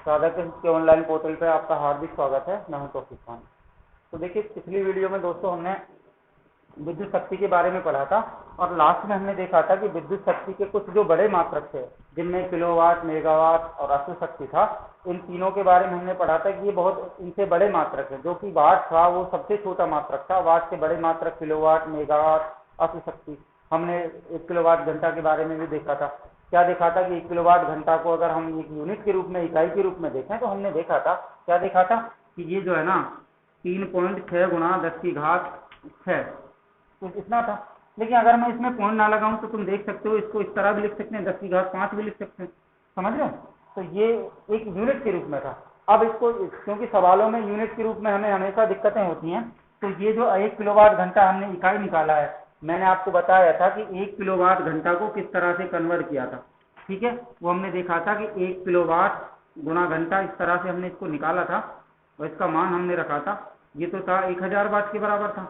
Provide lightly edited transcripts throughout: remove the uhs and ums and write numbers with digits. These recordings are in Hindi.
राधा कृष्ण के ऑनलाइन पोर्टल पे आपका हार्दिक स्वागत है। मैं हूं तौफीक खान। तो देखिए, पिछली वीडियो में दोस्तों हमने विद्युत शक्ति के बारे में पढ़ा था और लास्ट में हमने देखा था कि विद्युत शक्ति के कुछ जो बड़े मात्रक थे जिनमें किलोवाट, मेगावाट और अश्व शक्ति था, इन तीनों के बारे में हमने पढ़ा था कि ये बहुत इनसे बड़े मात्रक है। जो कि वाट था वो सबसे छोटा मात्रक था, वाट से बड़े मात्रक किलोवाट, मेगावाट, अश्व शक्ति। हमने 1 किलोवाट घंटा के बारे में भी देखा था। क्या देखा था कि 1 किलोवाट घंटा को अगर हम एक यूनिट के रूप में, इकाई के रूप में देखें तो हमने देखा था, क्या देखा था कि ये जो है ना 3.6 गुणा 10⁶ तो इतना था। लेकिन अगर मैं इसमें पॉइंट ना लगाऊं तो तुम देख सकते हो, इसको इस तरह भी लिख सकते हैं, 10⁵ भी लिख सकते हैं, समझ रहे हो। तो ये एक यूनिट के रूप में था। अब इसको, क्योंकि सवालों में यूनिट के रूप में हमें हमेशा दिक्कतें होती हैं, तो ये जो 1 किलोवाट घंटा हमने इकाई निकाला है, मैंने आपको बताया था कि 1 किलोवाट घंटा को किस तरह से कन्वर्ट किया था। ठीक है, वो हमने देखा था कि 1 किलोवाट गुणा घंटा, इस तरह से हमने इसको निकाला था और इसका मान हमने रखा था। ये तो था 1000 वाट के बराबर था।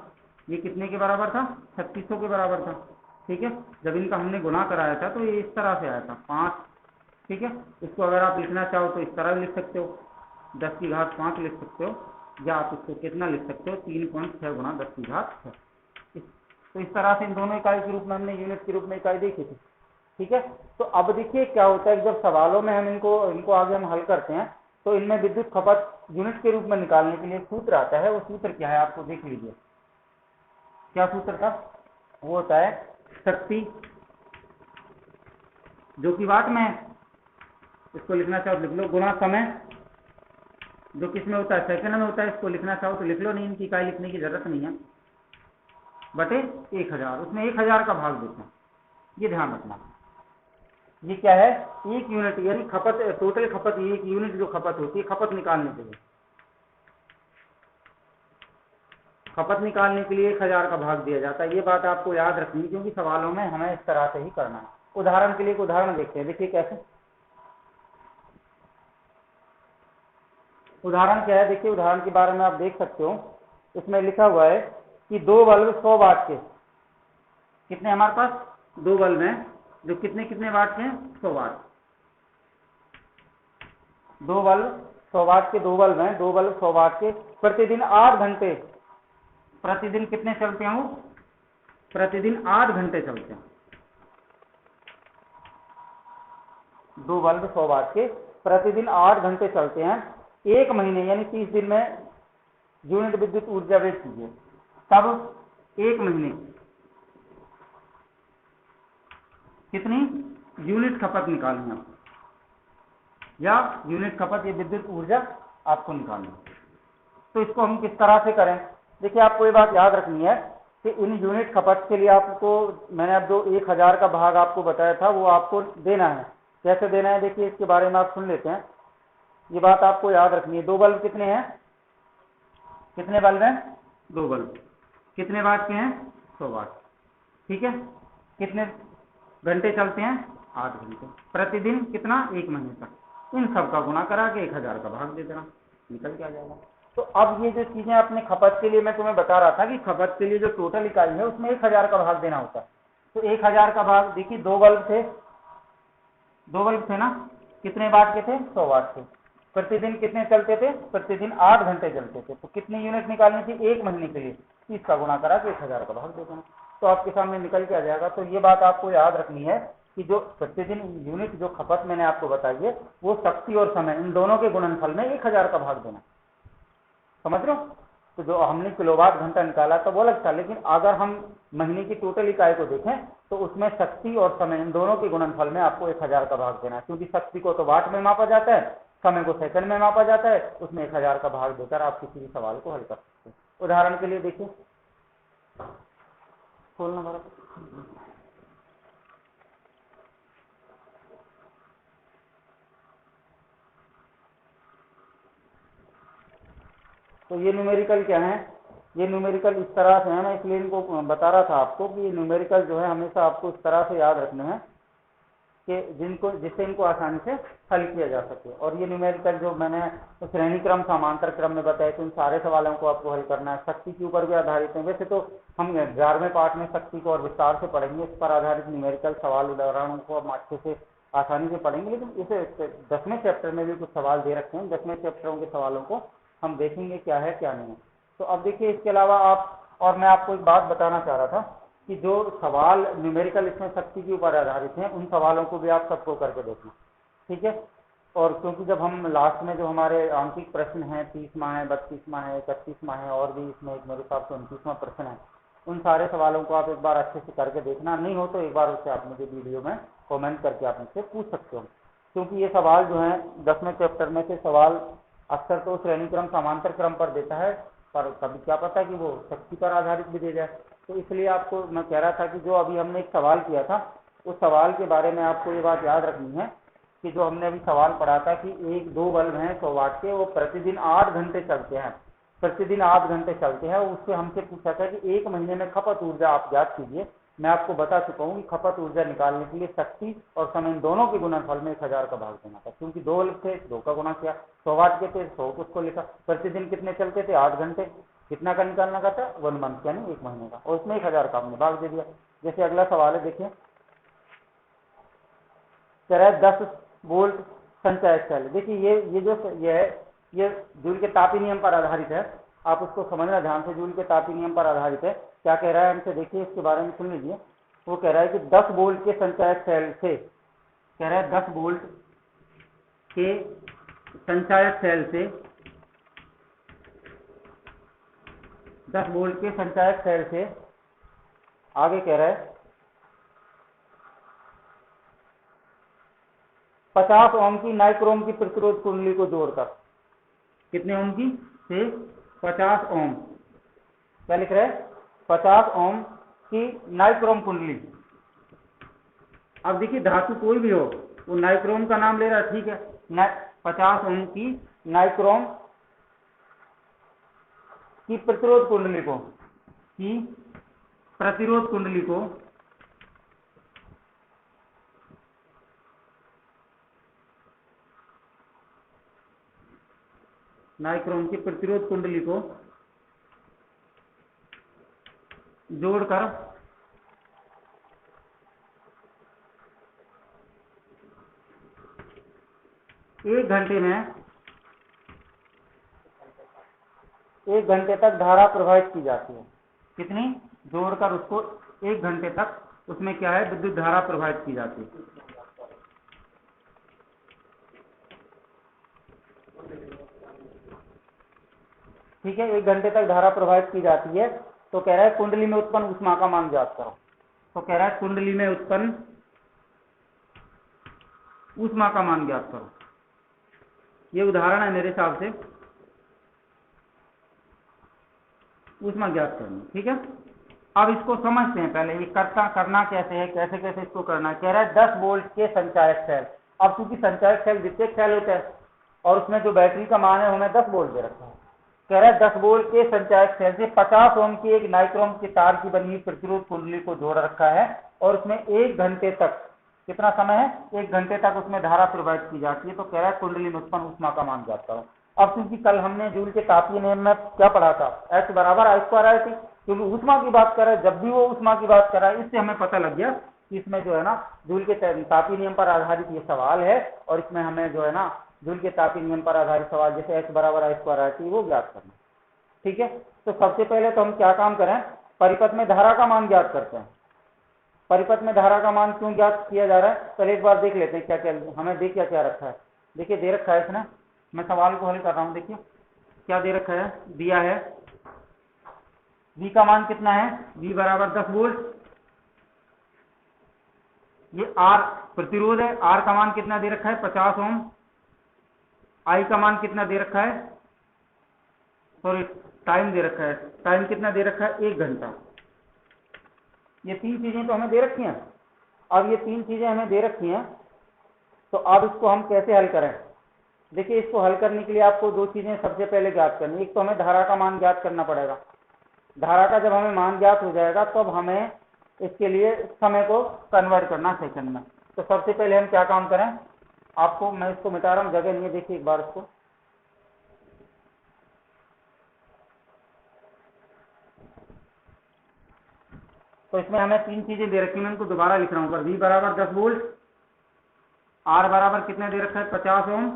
ये कितने के बराबर था? 3600 के बराबर था। ठीक है, जब इनका हमने गुणा कराया था तो ये इस तरह से आया था 5। ठीक है, इसको अगर आप लिखना चाहो तो इस तरह भी लिख सकते हो, 10⁵ लिख सकते हो, या आप इसको कितना लिख सकते हो, 3.6 गुणा 10⁵। तो इस तरह से इन दोनों इकाई के रूप में हमने यूनिट के रूप में इकाई देखी थी। ठीक है, तो अब देखिए क्या होता है, जब सवालों में हम इनको आगे हम हल करते हैं तो इनमें विद्युत खपत यूनिट के रूप में निकालने के लिए सूत्र आता है। वो सूत्र क्या है आपको देख लीजिए। क्या सूत्र था? वो होता है शक्ति जो कि वाट में है, इसको लिखना चाहो लिख लो, गुणा समय जो किस में होता है, सेकंड में होता है, इसको लिखना चाहो तो लिख लो, नहीं इनकी इकाई लिखने की जरूरत नहीं है, बटे 1000। उसमें 1000 का भाग देते हैं, ये ध्यान रखना। ये क्या है? 1 यूनिट, यानी खपत, टोटल खपत, 1 यूनिट जो खपत होती है, खपत निकालने के लिए, खपत निकालने के लिए 1000 का भाग दिया जाता है। ये बात आपको याद रखनी है, क्योंकि सवालों में हमें इस तरह से ही करना है। उदाहरण के लिए एक उदाहरण देखते हैं। देखिए कैसे उदाहरण क्या है, देखिए उदाहरण के बारे में आप देख सकते हो। इसमें लिखा हुआ है कि 2 बल्ब 100 वाट के, कितने हमारे पास 2 बल्ब हैं जो कितने कितने वाट के हैं, 100 वाट। 2 बल्ब 100 वाट के, 2 बल्ब हैं, 2 बल्ब 100 वाट के, प्रतिदिन 8 घंटे, प्रतिदिन कितने चलते हैं वो? प्रतिदिन 8 घंटे चलते हैं। 2 बल्ब 100 वाट के प्रतिदिन 8 घंटे चलते हैं। 1 महीने यानी 30 दिन में यूनिट विद्युत ऊर्जा वेस्ट कीजिए। तब 1 महीने कितनी यूनिट खपत निकालनी है, या यूनिट खपत, ये विद्युत ऊर्जा आपको निकालनी है। तो इसको हम किस तरह से करें? देखिए, आपको ये बात याद रखनी है कि इन यूनिट खपत के लिए आपको, मैंने अब जो 1000 का भाग आपको बताया था वो आपको देना है। कैसे देना है देखिए, इसके बारे में आप सुन लेते हैं। ये बात आपको याद रखनी है। 2 बल्ब कितने हैं? कितने बल्ब हैं? 2 बल्ब। कितने वाट के हैं? 100 वाट। ठीक है, कितने घंटे चलते हैं? 8 घंटे। प्रतिदिन कितना? 1 महीने तक। इन सब का गुणा करा के 1000 का भाग दे देना, निकल के आ जाएगा। तो अब ये जो चीजें अपने खपत के लिए मैं तुम्हें बता रहा था कि खपत के लिए जो टोटल इकाई है उसमें 1000 का भाग देना होता है। तो 1000 का भाग, देखिए 2 बल्ब थे, 2 बल्ब थे ना, कितने वाट के थे? 100 वाट के। प्रतिदिन कितने चलते थे? प्रतिदिन 8 घंटे चलते थे। तो कितनी यूनिट निकालनी थी 1 महीने के लिए? 30 का गुणा करा के 1000 का भाग दे देना, तो आपके सामने निकल के आ जाएगा। तो ये बात आपको याद रखनी है कि जो प्रतिदिन यूनिट जो खपत मैंने आपको बताई है, वो शक्ति और समय इन दोनों के गुणनफल में 1000 का भाग देना। समझ रहे हो? तो जो हमने किलोवाट घंटा निकाला था वो अलग था, लेकिन अगर हम महीने की टोटल इकाई को देखें तो उसमें शक्ति और समय इन दोनों के गुणनफल में आपको 1000 का भाग देना है। क्योंकि शक्ति को तो वाट में मापा जाता है, समय को सेकंड में मापा जाता है, उसमें 1000 का भाग देकर आप किसी भी सवाल को हल कर सकते हैं। उदाहरण के लिए देखिए, खोलना बराबर। तो ये न्यूमेरिकल क्या है? ये न्यूमेरिकल इस तरह से है, मैं इसलिए इनको बता रहा था आपको कि ये न्यूमेरिकल जो है हमेशा आपको इस तरह से याद रखने हैं कि जिससे इनको आसानी से हल किया जा सके। और ये न्यूमेरिकल जो मैंने श्रेणी क्रम, समांतर क्रम में बताया, तो इन सारे सवालों को आपको हल करना है। शक्ति के ऊपर भी आधारित है। वैसे तो हम 11वें पार्ट में शक्ति को और विस्तार से पढ़ेंगे, इस पर आधारित न्यूमेरिकल सवाल उदाहरणों को हम अच्छे से आसानी से पढ़ेंगे। लेकिन इसे 10वें चैप्टर में भी कुछ सवाल दे रखे हैं, 10वें चैप्टरों के सवालों को हम देखेंगे क्या है क्या नहीं है। तो अब देखिए इसके अलावा आप, और मैं आपको एक बात बताना चाह रहा था कि जो सवाल न्यूमेरिकल इसमें शक्ति के ऊपर आधारित हैं, उन सवालों को भी आप सबको करके देखना, ठीक है। और क्योंकि जब हम लास्ट में जो हमारे आंकिक प्रश्न हैं 30वां है, 32वां है, 31वां है, और भी इसमें एक मेरे हिसाब से 29वां प्रश्न है, उन सारे सवालों को आप एक बार अच्छे से करके देखना। नहीं हो तो एक बार उससे आप मुझे वीडियो में कमेंट करके आप मुझसे पूछ सकते हो, क्योंकि ये सवाल जो है 10वें चैप्टर में से सवाल अक्सर तो श्रेणी क्रम समांतर क्रम पर देता है, पर कभी क्या पता कि वो शक्ति पर आधारित भी दे जाए। तो इसलिए आपको मैं कह रहा था कि जो अभी हमने एक सवाल किया था, उस सवाल के बारे में आपको ये बात याद रखनी है कि जो हमने अभी सवाल पढ़ा था कि एक दो बल्ब हैं 100 वाट के, वो प्रतिदिन 8 घंटे चलते हैं, प्रतिदिन 8 घंटे चलते हैं। उससे हमसे पूछा था कि एक महीने में खपत ऊर्जा आप ज्ञात कीजिए। मैं आपको बता चुका हूँ कि खपत ऊर्जा निकालने के लिए शक्ति और समय इन दोनों के गुणनफल में 1000 का भाग देना था, क्योंकि 2 बल्ब थे, 2 का गुणा किया, 100 वाट के थे, 100 उसको लिखा, प्रतिदिन कितने चलते थे 8 घंटे, कितना का निकालना का था 1 मंथ यानी 1 महीने का, और उसमें 1000 का हमने भाग दे दिया। जैसे अगला सवाल है, देखिए कह रहा है 10 वोल्ट संचयक सेल। देखिए ये जूल के तापी नियम पर आधारित है, आप उसको समझना ध्यान से, जूल के तापी नियम पर आधारित है। क्या कह रहा है हमसे, देखिए इसके बारे में सुन लीजिए। वो कह रहा है कि 10 वोल्ट के संचायक सेल से, कह रहा है 10 वोल्ट के संचायक सेल से, 10 वोल्ट के संचायक सेल से आगे कह रहा है 50 ओम की नाइक्रोम की प्रतिरोध कुंडली को जोड़कर, कितने ओम की से 50 ओम, क्या लिख रहा है 50 ओम की नाइक्रोम कुंडली। अब देखिए धातु कोई भी हो, वो नाइक्रोम का नाम ले रहा है, ठीक है। 50 ओम की नाइक्रोम की प्रतिरोध कुंडली को, की प्रतिरोध कुंडली को नाइक्रोम की प्रतिरोध कुंडली को जोड़कर 1 घंटे में 1 घंटे तक धारा प्रवाहित की जाती है। कितनी, जोड़कर उसको 1 घंटे तक उसमें क्या है, विद्युत धारा प्रवाहित की जाती है। ठीक है, 1 घंटे तक धारा प्रवाहित की जाती है। तो कह रहा है कुंडली में उत्पन्न ऊष्मा का मान ज्ञात करो। तो कह रहा है कुंडली में उत्पन्न ऊष्मा का मान ज्ञात करो। ये उदाहरण है मेरे हिसाब से ऊष्मा ज्ञात करनी, ठीक है। अब इसको समझते हैं, पहले ये करना कैसे है, कैसे कैसे इसको करना है। कह रहा है 10 वोल्ट के संचायक सेल। अब चूंकि संचायक सेल विद्युत सेल होते हैं और उसमें जो बैटरी का मान है हमें 10 वोल्ट दे रखा है। कह रहा है 10 वोल्ट के संचायक सेल से 50 ओम की एक नाइक्रोम की तार की बनी हुई प्रतिरोध कुंडली को जोड़ रखा है, और उसमें 1 घंटे तक, कितना समय है 1 घंटे तक उसमें धारा प्रवाहित की जाती है। तो कह रहा है कुंडली में उत्पन्न ऊष्मा का मान ज्ञात करो। अब क्योंकि कल हमने जूल के तापीय नियम में क्या पढ़ा था, H बराबर I स्क्वायर है, क्योंकि ऊष्मा की बात कर रहा है, जब भी वो ऊष्मा की बात कर रहा है, इससे हमें पता लग गया कि इसमें जो है ना जूल के तापीय नियम पर आधारित ये सवाल है, और इसमें हमें जो है ना जूल के तापीय नियम पर आधारित सवाल जैसे H बराबर I स्क्वायर है वो ज्ञात करना, ठीक है। तो सबसे पहले तो हम क्या काम करें, परिपथ में धारा का मान ज्ञात करते हैं। परिपथ में धारा का मान क्यों ज्ञात किया जा रहा है, पहले एक बार देख लेते हैं क्या क्या हमें दे क्या रखा है। देखिए दे रखा है इसने, मैं सवाल को हल कर रहा हूं, देखिए क्या दे रखा है, दिया है V का मान कितना है, V बराबर 10 वोल्ट, ये R प्रतिरोध है, R का मान कितना दे रखा है 50 ओम, I का मान कितना दे रखा है, सॉरी टाइम दे रखा है, टाइम कितना दे रखा है 1 घंटा। ये 3 चीजें तो हमें दे रखी हैं। अब ये 3 चीजें हमें दे रखी हैं, तो अब इसको हम कैसे हल करें। देखिए इसको हल करने के लिए आपको 2 चीजें सबसे पहले ज्ञात करनी। एक तो हमें धारा का मान ज्ञात करना पड़ेगा। धारा का जब हमें मान ज्ञात हो जाएगा तब हमें इसके लिए समय को कन्वर्ट करना सेकंड में। तो सबसे पहले हम क्या काम करें, आपको मैं इसको मिटा रहा हूं, जगह नहीं है, देखिए एक बार इसको, तो इसमें हमें 3 चीजें दे रखी, मैं इनको दोबारा लिख रहा हूं। V बराबर 10 वोल्ट, आर बराबर कितना दे रखा है 50 ओम,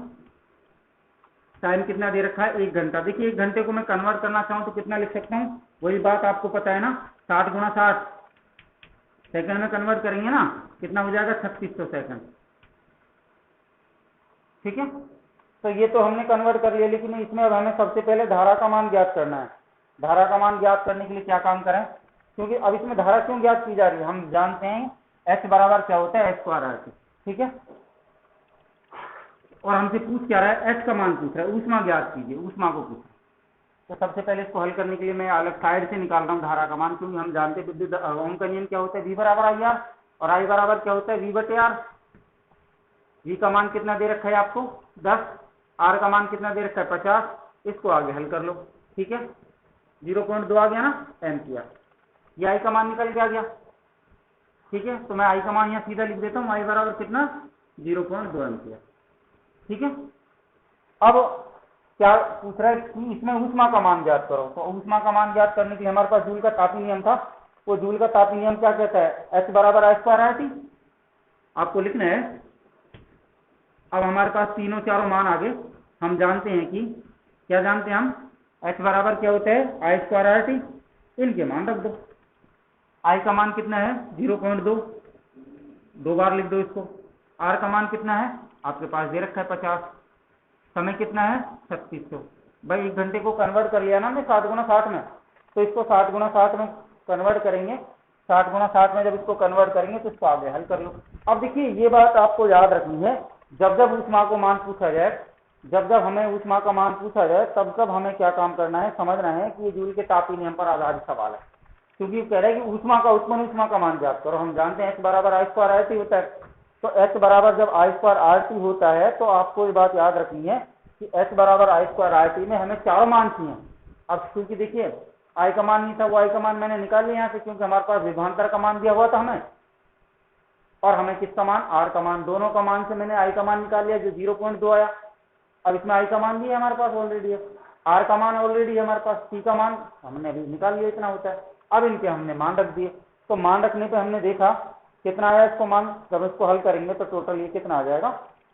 टाइम कितना दे रखा है 1 घंटा। देखिए 1 घंटे को मैं कन्वर्ट करना चाहूँ तो कितना लिख सकता हूँ, वही बात आपको पता है ना, 60 गुणा 60 सेकंड में कन्वर्ट करेंगे ना, कितना हो जाएगा 3600 सेकंड। ठीक है, तो ये तो हमने कन्वर्ट कर लिया, लेकिन इसमें अब हमें सबसे पहले धारा का मान ज्ञात करना है। धारा का मान ज्ञात करने के लिए क्या काम करें, क्योंकि अब इसमें धारा क्यों ज्ञात की जा रही है, हम जानते हैं H बराबर क्या होता है h²RT। ठीक है, और हमसे पूछ क्या रहा है, H का मान पूछ रहा है, ऊष्मा ज्ञात कीजिए, ऊष्मा को पूछ रहा है। तो सबसे पहले इसको हल करने के लिए मैं अलग साइड से निकाल रहा हूँ धारा का मान, क्योंकि हम जानते हैं विद्युत ओम का नियम क्या होता है, V बराबर IR, और I बराबर क्या होता है V/R। V का मान कितना दे रखा है आपको 10, R का मान कितना दे रखा है 50, इसको आगे हल कर लो। ठीक है, 0.2 आ गया ना एम्पियर, ये I का मान निकल के आ गया। ठीक है, तो मैं I का मान यहाँ सीधा लिख देता हूँ, I बराबर कितना 0.2 एम्पियर। ठीक है, अब क्या पूछ रहा है कि इसमें ऊष्मा का मान ज्ञात करो, तो ऊष्मा का मान ज्ञात करने के लिए हमारे पास जूल का तापीय नियम था। वो जूल का तापीय नियम क्या कहता है, H बराबर I²RT, आपको लिखना है। अब हमारे पास तीनों चारों मान आ गए, हम जानते हैं कि क्या जानते हैं हम, H बराबर क्या होता है I²RT, इनके मान रख दो। I का मान कितना है 0.2, 2 बार लिख दो इसको। R का मान कितना है आपके पास दे रखा है 50, समय कितना है 3600। भाई 1 घंटे को कन्वर्ट कर लिया ना हमने 60 गुणा 60 में, तो इसको 60 गुणा 60 में कन्वर्ट करेंगे। 60 गुणा 60 में जब इसको कन्वर्ट करेंगे तो इसको आगे हल कर लो। अब देखिए ये बात आपको याद रखनी है, जब जब ऊष्मा को मान पूछा जाए, जब जब हमें ऊष्मा का मान पूछा जाए, तब तब हमें क्या काम करना है, समझना है कि ये जूल के तापीय नियम पर आधारित सवाल है। क्योंकि कह रहे हैं कि ऊष्मा का उत्पन्न ऊष्मा का मान ज्ञात करो, हम जानते हैं H बराबर I²RT होता है। तो H बराबर जब I²RT होता है तो आपको ये बात याद रखनी है कि H बराबर I²RT में हमें चारों मान चाहिए। अब क्योंकि देखिए I का मान नहीं था, वो I का मान मैंने निकाल लिया यहाँ से, क्योंकि हमारे पास विभवांतर का मान दिया हुआ था हमें, और हमें किसका मान R का मान, दोनों का मान से मैंने I का मान निकाल लिया जो 0.2 आया। अब इसमें I का मान भी है हमारे पास ऑलरेडी है, R का मान ऑलरेडी है हमारे पास, T का मान हमने अभी निकाल लिया, इतना होता है। अब इनके हमने मान रख दिए, तो मान रखने पे हमने देखा कितना आया इसको मान, जब इसको हल करेंगे तो टोटल ये कितना आ जाएगा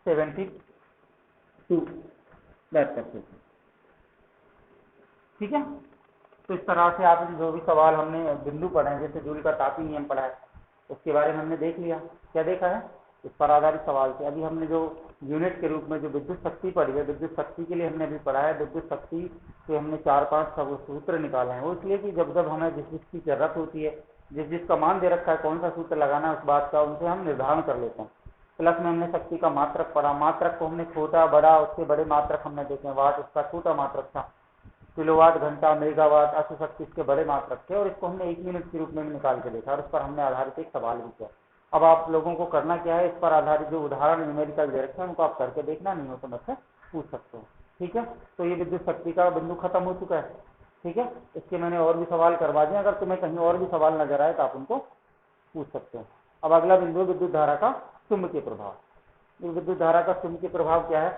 72 72। ठीक है, तो इस तरह से आप जो भी सवाल हमने बिंदु पढ़े हैं, जैसे जूल का तापीय नियम पढ़ा है उसके बारे में हमने देख लिया, क्या देखा है, इस पर आधारित सवाल थे। अभी हमने जो यूनिट के रूप में जो विद्युत शक्ति पढ़ी है, विद्युत शक्ति के लिए हमने अभी पढ़ा है, विद्युत शक्ति के हमने 4-5 सब सूत्र निकाले हैं। वो इसलिए कि जब जब हमें जिस चीज की जरूरत होती है, जिसका मान दे रखा है, कौन सा सूत्र लगाना है उस बात का, उनसे हम निर्धारण कर लेते हैं। प्लस में हमने शक्ति का मात्रक पढ़ा, मात्रक को हमने छोटा बड़ा, उससे बड़े मात्रक हमने देखे, वाट उसका छोटा मात्रक था, किलोवाट घंटा मेगावाट अश्व शक्ति इसके बड़े मात्रक थे, और इसको हमने 1 मिनट के रूप में निकाल के देखा, और इस पर हमने आधारित एक सवाल भी किया। अब आप लोगों को करना क्या है, इस पर आधारित जो उदाहरण न्यूमेरिकल दे रखे हैं उनको आप करके देखना, नहीं हो तो मुझसे पूछ सकते हो। ठीक है, तो ये विद्युत शक्ति का बिंदु खत्म हो चुका है। ठीक है, इसके मैंने और भी सवाल करवा दिए, अगर तुम्हें कहीं और भी सवाल नजर आए तो आप उनको पूछ सकते हो। अब अगला बिंदु विद्युत धारा का चुंबकीय प्रभाव। विद्युत धारा का चुंबकीय प्रभाव क्या है,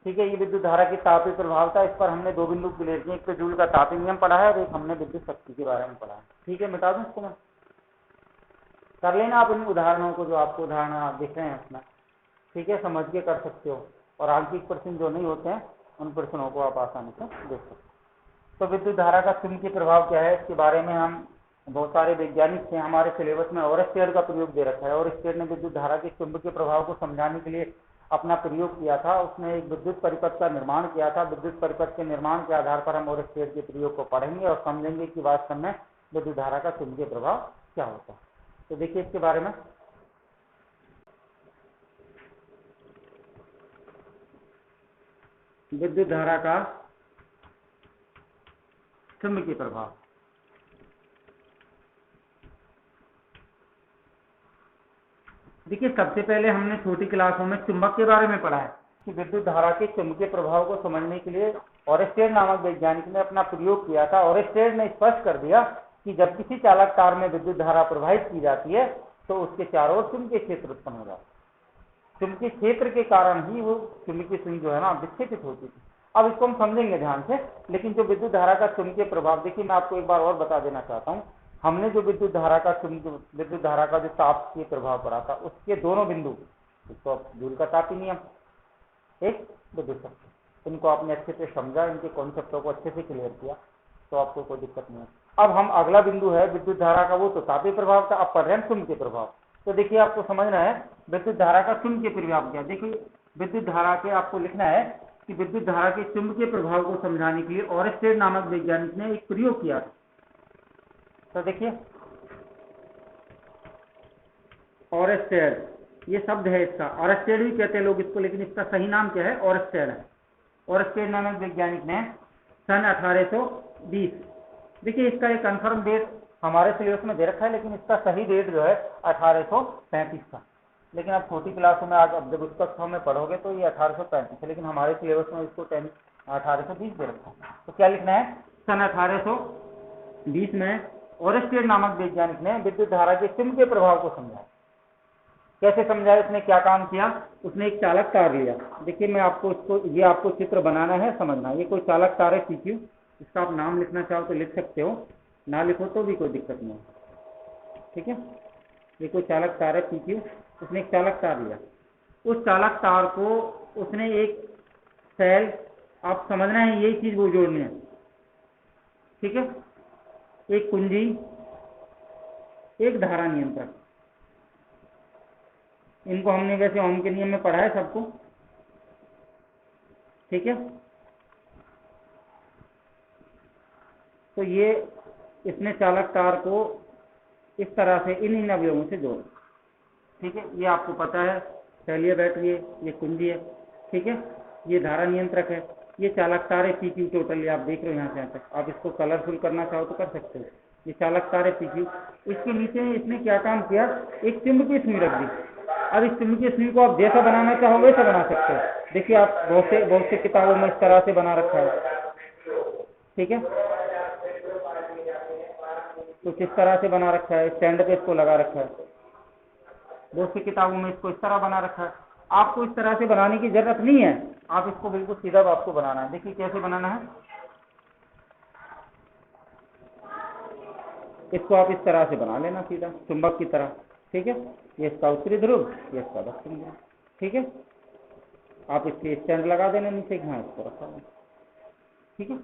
ठीक है, ये विद्युत धारा की तापीय प्रभाव था। इस पर हमने 2 बिंदु क्लियर किए, एक तो जूल का तापीय नियम पढ़ा है और एक हमने विद्युत शक्ति के बारे में पढ़ा है। ठीक है, मिटा दूं इसको मैं, कर लेना आप इन उदाहरणों को, जो आपको उदाहरण आप दिख रहे हैं उसमें। ठीक है, समझ के कर सकते हो, और आंकिक प्रश्न जो नहीं होते हैं उन प्रश्नों को आप आसानी से देख सकते हो। तो विद्युत धारा का चुंबकीय प्रभाव क्या है, इसके बारे में हम बहुत सारे वैज्ञानिक थे, हमारे सिलेबस में ओरस्टेड का प्रयोग दे रखा है। ओरस्टेड ने विद्युत धारा के चुंबकीय प्रभाव को समझाने के लिए अपना प्रयोग किया था। उसने एक विद्युत परिपथ का निर्माण किया था। विद्युत परिपथ के निर्माण के आधार पर हम ओरस्टेड के प्रयोग को पढ़ेंगे और समझेंगे कि वास्तव में विद्युत धारा का चुंबकीय प्रभाव क्या होता है। तो देखिए इसके बारे में, विद्युत धारा का चुंबकीय प्रभाव। देखिए सबसे पहले हमने छोटी क्लासों में चुंबक के बारे में पढ़ा है कि विद्युत धारा के चुंबकीय प्रभाव को समझने के लिए ओरस्टेड नामक वैज्ञानिक ने अपना प्रयोग किया था। ओरस्टेड ने स्पष्ट कर दिया कि जब किसी चालक तार में विद्युत धारा प्रवाहित की जाती है तो उसके चारों ओर चुंबकीय क्षेत्र उत्पन्न हो जाता है। चुंबकीय क्षेत्र के कारण ही वो चुंबकीय सुई जो है ना विक्षेपित होती थी। अब इसको हम समझेंगे ध्यान से, लेकिन जो विद्युत धारा का चुंबकीय प्रभाव, देखिए मैं आपको एक बार और बता देना चाहता हूँ। हमने जो विद्युत धारा का जो तापीय प्रभाव पढ़ा था, उसके दोनों बिंदु इसको धूल का तापी नियम, एक विद्युत शक्ति। इनको आपने अच्छे से समझा, इनके कॉन्सेप्टों को अच्छे से क्लियर किया तो आपको कोई दिक्कत नहीं है। अब हम अगला बिंदु है विद्युत धारा का, वो तो तापीय प्रभाव का। अब पढ़ रहे हैं चुंबकीय प्रभाव। तो देखिए आपको समझना है विद्युत धारा का चुंबकीय प्रभाव क्या। देखिए विद्युत धारा के आपको लिखना है कि विद्युत धारा के चुंबकीय प्रभाव को समझाने के लिए ओरस्टेड नामक वैज्ञानिक ने एक प्रयोग किया। तो देखिए ओरस्टेड, ये शब्द है इसका, ओरस्टेड भी कहते हैं लोग इसको, लेकिन इसका सही नाम क्या है, ओरस्टेड है। ओरस्टेड नामक वैज्ञानिक ने सन 1820, देखिए इसका एक कंफर्म डेट हमारे सिलेबस में दे रखा है, लेकिन इसका सही डेट जो है 1835 का। लेकिन आप छोटी क्लासों में आज अब जब उस कक्षाओं में पढ़ोगे तो ये 1835 है, लेकिन हमारे सिलेबस में इसको 1820 दे रखा है। तो क्या लिखना है, सन 1820 में ओरस्टेड नामक वैज्ञानिक ने विद्युत धारा के चुंबकीय प्रभाव को समझा। कैसे समझाया, उसने क्या काम किया, उसने एक चालक तार लिया। देखिए मैं आपको इसको, ये आपको चित्र बनाना है, समझना। ये कोई चालक तार है PQ, इसका आप नाम लिखना चाहो तो लिख सकते हो, ना लिखो तो भी कोई दिक्कत नहीं, ठीक है। ये कोई चालक तार है PQ, उसने एक चालक तार लिया। उस चालक तार को उसने एक सेल, आप समझना है यही चीज वो जोड़नी है, ठीक है, एक कुंजी, एक धारा नियंत्रक। इनको हमने वैसे ओम के नियम में पढ़ा है सबको, ठीक है। तो ये इसने चालक तार को इस तरह से इन अवयवों से जोड़, ठीक है। ये आपको पता है, सेल बैटरी है, ये कुंजी है, ठीक है, ये धारा नियंत्रक है, ये चालक तार है PQ टोटल, ये आप देख रहे हो यहाँ से यहाँ तक। आप इसको कलरफुल करना चाहो तो कर सकते हो। ये चालक तार है PQ। इसके नीचे इसने क्या काम किया, एक चुंबकीय सुई रख दी। अब इस चुंबकीय सुई को आप जैसा बनाना चाहो वैसा बना सकते हो। देखिए आप बहुत से किताबों में इस तरह से बना रखा है, ठीक है, तो किस तरह से बना रखा है, स्टैंड पे इसको लगा रखा है। बहुत सी किताबों में इसको इस तरह बना रखा है। आपको इस तरह से बनाने की जरूरत नहीं है, आप इसको बिल्कुल सीधा आपको बनाना है। देखिए कैसे बनाना है, इसको आप इस तरह से बना लेना सीधा चुंबक की तरह, ठीक है। ये इसका उत्तरी ध्रुव, ये इसका दक्षिण ध्रुव, ठीक है। आप इसके स्टैंड लगा देना नीचे, यहाँ इसको रखा देना, ठीक है।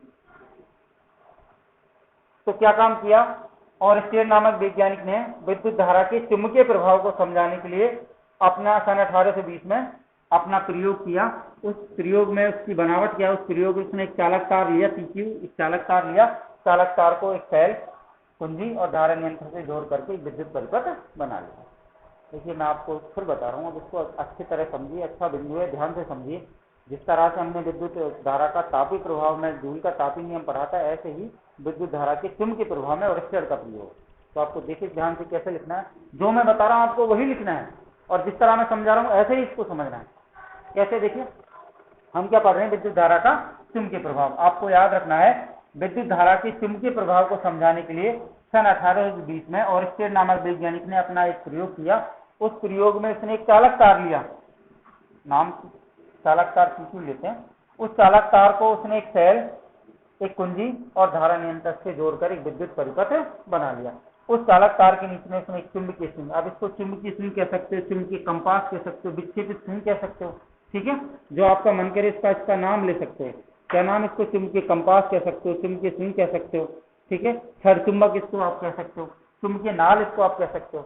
तो क्या काम किया, ओरस्टेड नामक वैज्ञानिक ने विद्युत धारा के चुंबकीय प्रभाव को समझाने के लिए अपना सन 1820 में अपना प्रयोग किया। उस प्रयोग में उसकी बनावट क्या है, उस प्रयोग में उसने एक चालक तार लिया PQ, एक चालक तार लिया, चालक तार को एक सेल, कुंजी और धारा नियंत्रक से जोड़ करके विद्युत परिपथ बना लिया। देखिए मैं आपको फिर बता रहा हूँ, अब इसको अच्छी तरह समझिए, अच्छा बिंदु है, ध्यान से समझिए। जिस तरह से हमने विद्युत धारा का तापीय प्रभाव में जूल का तापीय नियम पढ़ा था, ऐसे ही विद्युत धारा के चुंबकीय प्रभाव में ओरस्टेड का प्रयोग। तो आपको देखिए ध्यान से कैसे लिखना है, जो मैं बता रहा हूँ आपको वही लिखना है, और जिस तरह मैं समझा रहा हूँ ऐसे ही इसको समझना है। कैसे, देखिए हम क्या पढ़ रहे हैं, विद्युत धारा का चुंबकीय प्रभाव। आपको याद रखना है विद्युत धारा के चुंबकीय प्रभाव को समझाने के लिए सन 1820 में ओरस्टेड नामक वैज्ञानिक ने अपना एक प्रयोग किया। उस प्रयोग में उसने एक चालक तार लिया, नाम चालक तार PQ लेते हैं। उस चालक तार को उसने एक सेल, एक कुंजी और धारा नियंत्रक से जोड़कर एक विद्युत परिपथ बना लिया। उस चालक तार के नीचे में उसने एक चुंबकीय सुई, अब इसको चुंबकीय सुई कह सकते हो, चुंबकीय कंपास कह सकते हो, विक्षेपित सुई कह सकते हो, ठीक है। जो आपका मन करे इसका नाम ले सकते हो। क्या नाम, इसको चुंबकीय कंपास कह सकते हो, चुंबकीय सुई कह सकते हो, ठीक है। छड़ चुंबक इसको आप कह सकते हो, चुंबकीय नाल इसको आप कह सकते हो,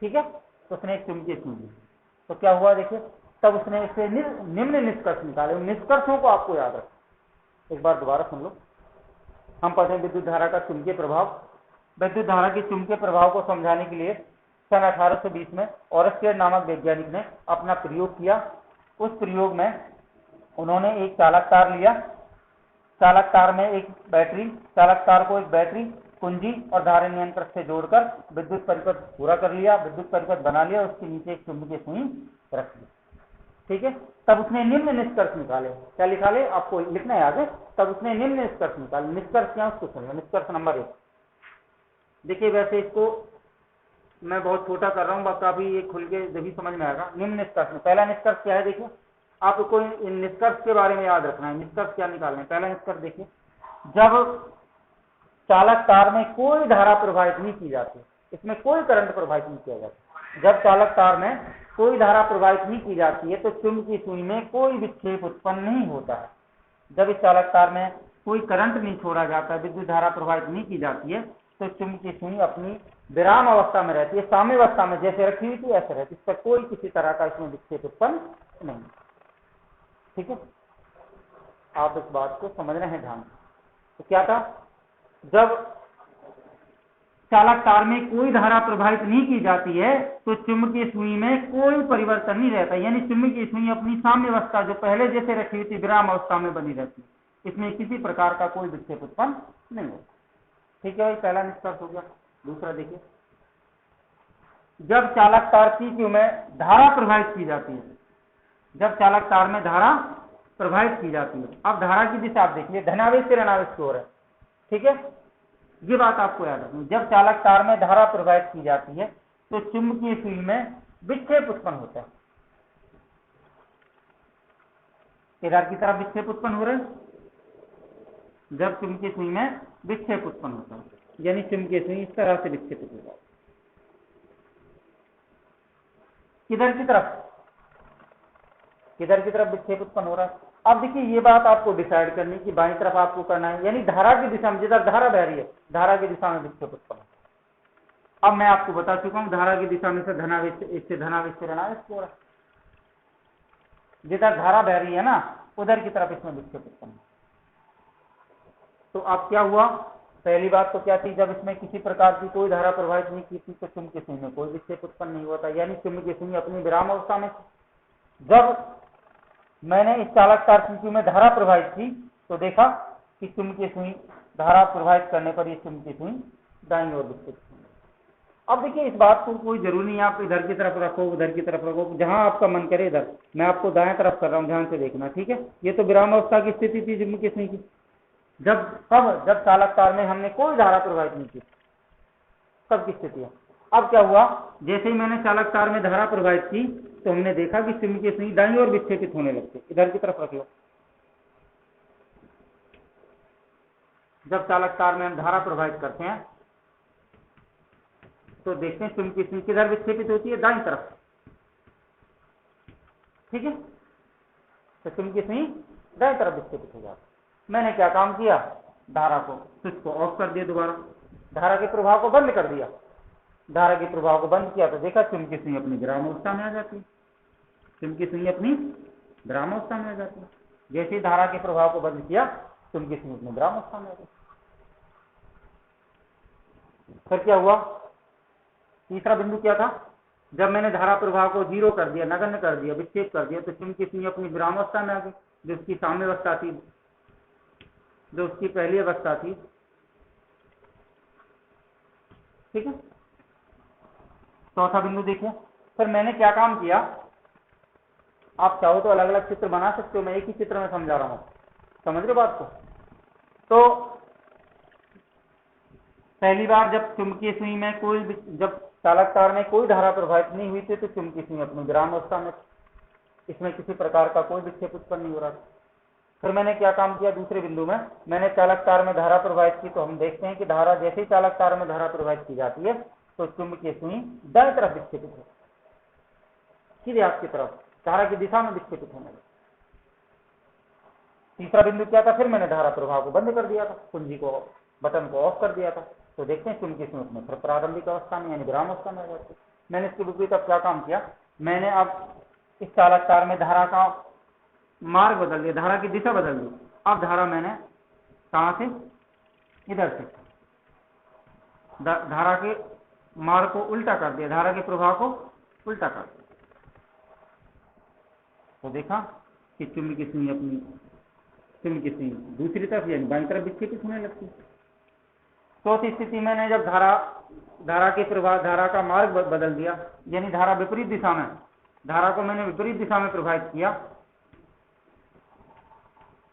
ठीक है। तो उसने एक चुंबकीय सुई ली, तो क्या हुआ देखिए, तब उसने इससे निम्न निष्कर्ष निकाले। उन निष्कर्षों को आपको याद रखना। एक बार दोबारा सुन लो। हम पढ़ते हैं विद्युत धारा का चुंबकीय प्रभाव। विद्युत धारा के चुंबकीय प्रभाव को समझाने के लिए सन 1820 में ओरस्टेड नामक वैज्ञानिक ने अपना प्रयोग किया। उस प्रयोग में उन्होंने एक चालक तार लिया, चालक तार में एक बैटरी, चालक तार को एक बैटरी, कुंजी और धारा नियंत्रक से जोड़कर विद्युत परिपथ पूरा कर लिया, विद्युत परिपथ बना लिया, उसके नीचे एक चुंबकीय सुई रख दी, ठीक है। तब उसने निम्न निष्कर्ष निकाले। क्या निकाले, आपको लिखना है आगे। तब उसने निम्न निष्कर्ष निकाले। निष्कर्ष क्या, उसको सुनिए। निष्कर्ष नंबर 1, देखिए वैसे इसको मैं बहुत छोटा कर रहा हूँ, काफी ये खुल के जब ही समझ में आएगा। निम्न निष्कर्ष में पहला निष्कर्ष क्या है, देखिए आपको इन निष्कर्ष के बारे में याद रखना है। निष्कर्ष क्या निकालना है, पहला निष्कर्ष देखिए, जब चालक तार में कोई धारा प्रवाहित नहीं की जाती, इसमें कोई करंट प्रवाहित नहीं किया जाता, जब चालक तार में कोई धारा प्रवाहित नहीं की जाती है तो चुंबकीय सुई में कोई विक्षेप उत्पन्न नहीं होता है। जब इस चालक तार में कोई करंट नहीं छोड़ा जाता, विद्युत धारा प्रवाहित नहीं की जाती है, तो चुंबकीय सुई अपनी विराम अवस्था में रहती है, साम्यावस्था में जैसे रखी हुई थी ऐसे रहती है। इसका कोई किसी तरह का इसमें विक्षेप उत्पन्न नहीं। ठीक है, आप इस बात को समझ रहे हैं ध्यान से। तो क्या था, जब चालक तार में कोई धारा प्रवाहित नहीं की जाती है तो चुंबकीय सुई में कोई परिवर्तन नहीं रहता, यानी चुंबकीय सुई अपनी साम्यावस्था जो पहले जैसे रखी हुई थी विराम अवस्था में बनी रहती है, इसमें किसी प्रकार का कोई विक्षेप उत्पन्न नहीं होता। ठीक है भाई, पहला निष्कर्ष हो गया। दूसरा देखिए, जब चालक तार CQ में धारा प्रवाहित की जाती है, जब चालक तार में धारा प्रवाहित की जाती है, अब धारा की दिशा आप देखिए धनावेश से ऋणावेश की ओर है। ठीक है, ये बात आपको याद रखनी। जब चालक तार में धारा प्रवाहित की जाती है तो चुंबकीय सुई में विक्षेप उत्पन्न होता है, इधर की तरफ विक्षेप उत्पन्न हो रहे हैं। जब चुंबकीय सुई में विक्षेप उत्पन्न होता है, यानी चुंबकीय सुई इस तरह से विक्षेपित हो जाती है, किधर की तरफ, किधर की तरफ विक्षेप उत्पन्न हो रहा है। अब देखिए, ये बात आपको डिसाइड करनी कि बाईं तरफ आपको करना है, यानी धारा की दिशा में, जिधर धारा बह रही है धारा की दिशा में विक्षेप उत्पन्न। अब मैं आपको बता चुका हूं धारा की दिशा में से धनावेश, इससे धनावेश से ऋणावेश हो रहा है। जिधर धारा बह रही है ना उधर की तरफ इसमें विक्षेप उत्पन्न। तो अब क्या हुआ, पहली बात तो क्या थी, जब इसमें किसी प्रकार की कोई धारा प्रवाहित नहीं की थी तो चुंबकीय सुई में कोई विक्षेप उत्पन्न नहीं होता, यानी चुंबकीय सुई अपनी विराम अवस्था में। जब मैंने इस चालक तार CQ में धारा प्रवाहित की तो देखा कि चुंबकीय सुई धारा प्रवाहित करने पर ये चुंबकीय सुई दाईं ओर विक्षेपित हुई। अब देखिए, इस बात को कोई जरूरी नहीं आप इधर की तरफ रखो उधर की तरफ रखो, जहां आपका मन करे इधर। मैं आपको दाएं तरफ कर रहा हूं, ध्यान से देखना। ठीक है, ये तो विराम अवस्था की स्थिति थी चुंबकीय सुई की। जब चालक तार में हमने कोई धारा प्रवाहित नहीं की, तब की स्थिति है। अब क्या हुआ, जैसे ही मैंने चालक तार में धारा प्रवाहित की तो हमने देखा कि चुंबकीय सुई दाईं ओर विक्षेपित होने लगती है, इधर की तरफ रख लो। जब चालक तार में हम धारा प्रवाहित करते हैं तो देखते हैं चुंबकीय सुई किधर विक्षेपित होती है, दाईं तरफ। ठीक है, तो चुंबकीय सुई दाईं तरफ विक्षेपित हो जाती है। मैंने क्या काम किया, धारा को, स्विच को ऑफ कर दिया, दोबारा धारा के प्रभाव को बंद कर दिया। धारा के प्रभाव को बंद किया तो देखा चुंबकीय सुई अपनी विराम अवस्था में आ जाती है, चुंबकीय सुई अपनी विराम अवस्था में आ जाती है। जैसे ही धारा के प्रभाव को बंद किया चुंबकीय सुई अपनी विराम अवस्था में आ गई। फिर क्या हुआ, तीसरा बिंदु क्या था, जब मैंने धारा प्रभाव को जीरो कर दिया, नगण्य कर दिया, विक्षेप कर दिया, तो चुंबकीय सुई अपनी विराम अवस्था में आ गई, जो उसकी साम्य अवस्था थी, जो उसकी पहली अवस्था थी। ठीक है, चौथा बिंदु देखिए, फिर मैंने क्या काम किया, आप चाहो तो अलग अलग चित्र बना सकते हो, मैं एक ही चित्र में समझा रहा हूं, समझ रहे बात को। तो पहली बार जब चुंबकीय सुई में कोई, जब चालक तार में कोई धारा प्रवाहित नहीं हुई थी तो चुंबकीय सुई अपनी विराम अवस्था में, इसमें किसी प्रकार का कोई विक्षेप उत्पन्न नहीं हो रहा था। फिर मैंने क्या काम किया, दूसरे बिंदु में मैंने चालक तार में धारा प्रवाहित की, तो हम देखते हैं कि धारा जैसे ही चालक तार में धारा प्रवाहित की जाती है तो चुंबकीय सुई दाईं तरफ विक्षेपित होती है, सीधे आपकी तरफ धारा की दिशा में विक्षेपित होने लगी। तीसरा बिंदु क्या था, फिर मैंने धारा प्रवाह को बंद कर दिया था, कुंजी को, बटन को ऑफ कर दिया था, तो देखते हैं चुंबकीय सुई में फिर प्रारंभिक अवस्था में यानी विराम अवस्था में आ जाती है। मैंने इसके विपरीत अब क्या काम किया, मैंने अब इस चालक तार में धारा का मार्ग बदल दिया, धारा की दिशा बदल दी। अब धारा मैंने कहां से, इधर से धारा के मार्ग को उल्टा कर दिया, धारा के प्रभाव को उल्टा कर दिया, तो देखा कि चुंबकीय सुई अपनी, चुंबकीय सुई दूसरी तरफ यानी बाईं तरफ विक्षेपित होने लगती। चौथी स्थिति मैंने जब धारा के प्रवाह, धारा का मार्ग बदल दिया, यानी धारा विपरीत दिशा में, धारा को मैंने विपरीत दिशा में प्रवाहित किया,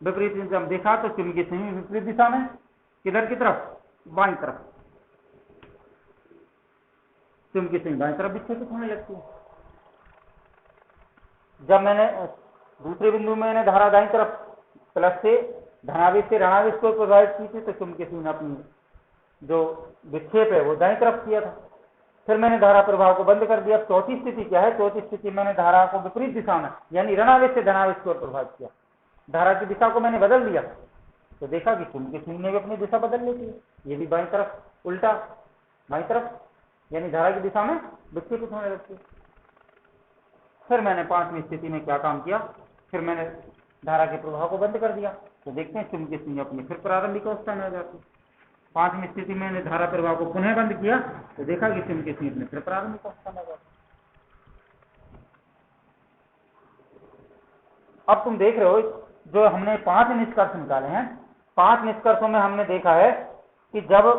विपरीत जब देखा तो चुंबकीय सुई विपरीत दिशा में, किधर की तरफ, बाईं तरफ, चुंबकीय सुई बाईं तरफ विक्षेपित होने लगती है। जब मैंने दूसरे बिंदु में मैंने धारा दाईं तरफ प्लस से धनावेश से ऋणावेश को प्रभावित की थी, तो चुंबकीय सुई ने अपनी जो विक्षेप है वो दाईं तरफ किया था। फिर मैंने धारा प्रवाह को बंद कर दिया। चौथी स्थिति क्या है? चौथी स्थिति मैंने धारा को विपरीत दिशा में यानी ऋणावेश से धनावेश की ओर प्रभावित किया। धारा की दिशा को मैंने बदल दिया तो देखा कि चुंबकीय सुई ने भी अपनी दिशा बदल लेती है, ये भी बाईं तरफ उल्टा बाईं तरफ यानी धारा की दिशा में विक्षेपित होने लगती है। फिर मैंने पांचवी स्थिति में क्या काम किया? फिर मैंने धारा के प्रवाह को बंद कर दिया तो देखते हैं चुंबकीय सुई अपनी फिर प्रारंभिक अवस्था में आ जाती है। पांचवी स्थिति में मैंने धारा प्रवाह को पुनः बंद किया तो देखा कि चुंबकीय सुई अपनी फिर प्रारंभिक अवस्था में आ जाती है। अब तुम देख रहे हो जो हमने 5 निष्कर्ष निकाले हैं, 5 निष्कर्षों में हमने देखा है कि जब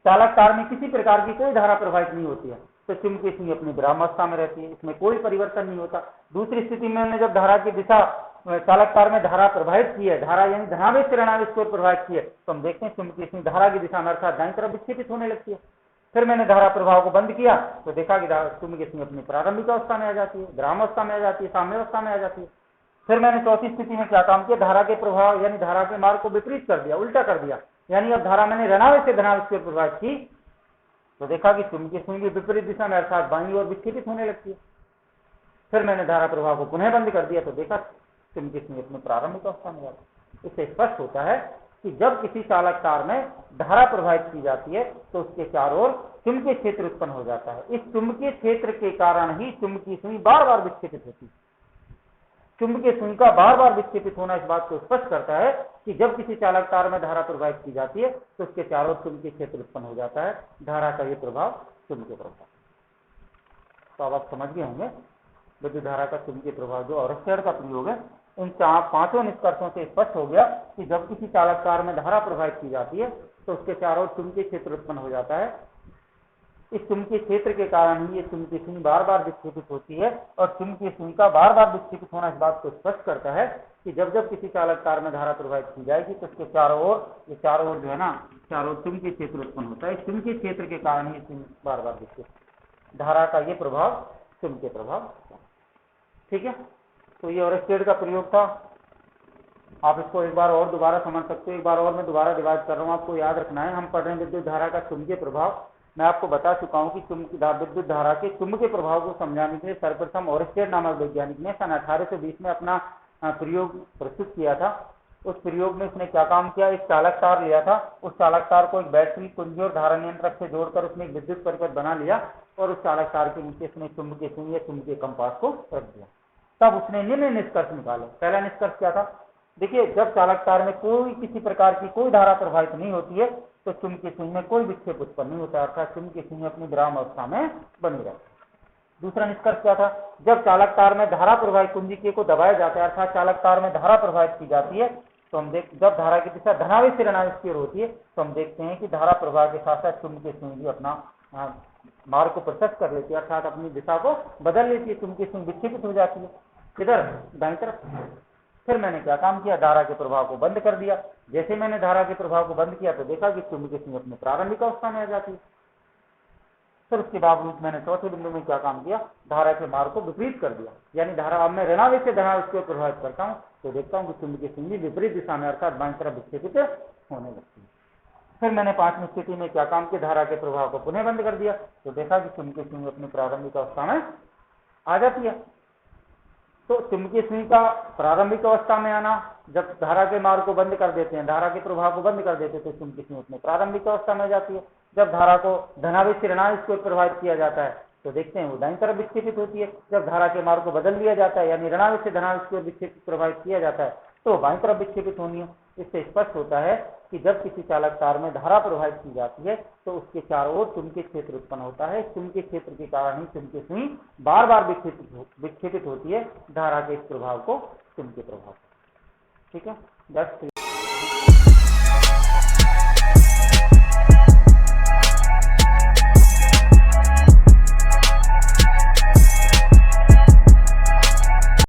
चालक तार में किसी प्रकार की कोई धारा प्रवाहित नहीं होती है तो चुंबकीय सुई अपनी विरामावस्था में रहती है, इसमें कोई परिवर्तन नहीं होता। दूसरी स्थिति में हमने जब धारा की दिशा चालक तार में धारा प्रवाहित की है, धारा यानी धनावेश से ऋणावेश की ओर प्रवाहित की है, तो हम देखते हैं चुंबकीय सुई धारा की दिशा में अर्थात दाईं तरफ विक्षेपित होने लगती है। फिर मैंने धारा प्रवाह को बंद किया तो देखा कि चुंबकीय सुई अपनी प्रारंभिक अवस्था में आ जाती है, विरामावस्था में आ जाती है, साम्यावस्था में आ जाती है। फिर मैंने चौथी स्थिति में क्या काम किया? धारा के प्रभाव यानी धारा के मार्ग को विपरीत कर दिया, उल्टा कर दिया, यानी अब धारा मैंने ऋणावेश से धनावेश की ओर प्रवाहित की तो देखा कि चुंबकीय सुई की विपरीत दिशा में अर्थात बाईं ओर विक्षेपित होने लगती है। फिर मैंने धारा प्रवाह को पुनः बंद कर दिया तो देखा चुंबकीय सुई अपनी प्रारंभिक अवस्था में जाती है। इससे स्पष्ट होता है कि जब किसी चालक तार में धारा प्रवाहित की जाती है तो उसके चारों ओर चुंबकीय क्षेत्र उत्पन्न हो जाता है। इस चुंबकीय क्षेत्र के कारण ही चुंबकीय सुई बार बार विक्षेपित होती है। चुंबकीय सुई का बार बार विक्षेपित होना इस बात को स्पष्ट करता है कि जब किसी चालक तार में धारा प्रवाहित की जाती है तो उसके चारों चुंबकीय क्षेत्र उत्पन्न हो जाता है। धारा का ये प्रभाव चुंबकीय प्रभाव। तो अब आप समझ गए होंगे विद्युत धारा का चुंबकीय प्रभाव जो अरस्टेड का प्रयोग है। इन 5 निष्कर्षों से स्पष्ट हो गया कि जब किसी चालक तार में धारा प्रवाहित की जाती है तो उसके चारों चुंबकीय क्षेत्र उत्पन्न हो जाता है। इस चुंबकीय क्षेत्र के कारण ही ये चुंबकीय सुई बार बार विक्षेपित होती है और चुंबकीय सुई का बार बार विक्षेपित होना इस बात को स्पष्ट करता है कि जब जब किसी चालक तार में धारा प्रवाहित की जाएगी तो उसके चारों ओर जो है ना चारों चुंबकीय क्षेत्र उत्पन्न होता है। इस चुंबकीय क्षेत्र के कारण ही सुई बार बार विक्षेपित। धारा का ये प्रभाव चुंबकीय प्रभाव। ठीक है, तो ये ओरेस्टेड का प्रयोग था। आप इसको एक बार और दोबारा समझ सकते हो। एक बार और मैं दोबारा डिवाइड कर रहा हूँ, आपको याद रखना है। हम पढ़ रहे हैं विद्युत धारा का चुंबकीय प्रभाव। मैं आपको बता चुका हूं कि विद्युत धारा के चुंबकीय प्रभाव को समझाने के लिए सर्वप्रथम ओरेस्टेड नामक वैज्ञानिक ने सन 1820 में अपना प्रयोग प्रस्तुत किया था। उस प्रयोग में उसने क्या काम किया? एक चालक तार लिया था, उस चालक तार को एक बैटरी कुंजी और धारा नियंत्रक से जोड़कर उसने एक विद्युत परिपथ बना लिया और उस चालक तार के नीचे उसने चुंबकीय सुई या चुंबकीय कंपास को रख दिया। तब उसने निम्न निष्कर्ष निकाले। पहला निष्कर्ष क्या था? देखिए, जब चालक तार में किसी प्रकार की कोई धारा प्रवाहित नहीं होती है तो चुंबकीय सुई में कोई विक्षेप उत्पन्न नहीं होता, अर्थात चुंबकीय सुई अपनी विराम अवस्था में बनी रहती है। दूसरा निष्कर्ष क्या था? जब चालक तार में धारा प्रवाहित कुंजी को दबाया जाता है अर्थात चालक तार में धारा प्रवाहित की जाती है तो हम जब धारा की दिशा धनावेश से ऋणावेश की ओर होती है तो हम देखते हैं कि धारा प्रवाह के साथ साथ चुंबकीय सुई भी अपना मार्ग को प्रशस्त कर लेती है, अर्थात अपनी दिशा को बदल लेती है। चुंबकीय सुई विक्षेपित हो जाती है किधर? दाईं तरफ। फिर मैंने क्या काम किया? धारा के प्रभाव को बंद कर दिया। जैसे मैंने धारा के प्रभाव को बंद किया तो देखा कि चुंबकीय सुई अपनी प्रारंभिक अवस्था में आ जाती है। फिर उसके बावजूद मैंने चौथे बिंदु में क्या काम किया? धारा के मार्ग को विपरीत कर दिया, यानी धारा अब मैं ऋणावेश से धनावेश को प्रभावित करता हूँ तो देखता हूँ कि चुंबकीय सुई विपरीत दिशा में अर्थात बाईं तरफ विक्षेपित होने लगती है। फिर मैंने 5वीं स्थिति में क्या काम किया? धारा के प्रभाव को पुनः बंद कर दिया तो देखा कि चुंबकीय सुई अपनी प्रारंभिक अवस्था में आ जाती है। तो चुंबकीय सुई का प्रारंभिक अवस्था में आना, जब धारा के मार्ग को बंद कर देते हैं, धारा के प्रभाव को बंद कर देते हैं तो चुंबकीय सुई अपनी प्रारंभिक अवस्था में जाती है। जब धारा को धनावेश से ऋणावेश को प्रभावित किया जाता है तो देखते हैं वो दाईं तरफ विक्षेपित होती है। जब धारा के मार्ग को बदल दिया जाता है यानी ऋणावेश से धनावेश को विक्षेपित प्रभावित किया जाता है तो बाईं तरफ विक्षेपित होनी है। इससे स्पष्ट होता है कि जब किसी चालक तार में धारा प्रवाहित की जाती है तो उसके चारों ओर चुंबकीय क्षेत्र उत्पन्न होता है। चुंबकीय क्षेत्र के कारण ही चुंबकीय सुई बार बार विक्षेपित होती है धारा के इस प्रभाव को चुंबकीय प्रभाव। ठीक है,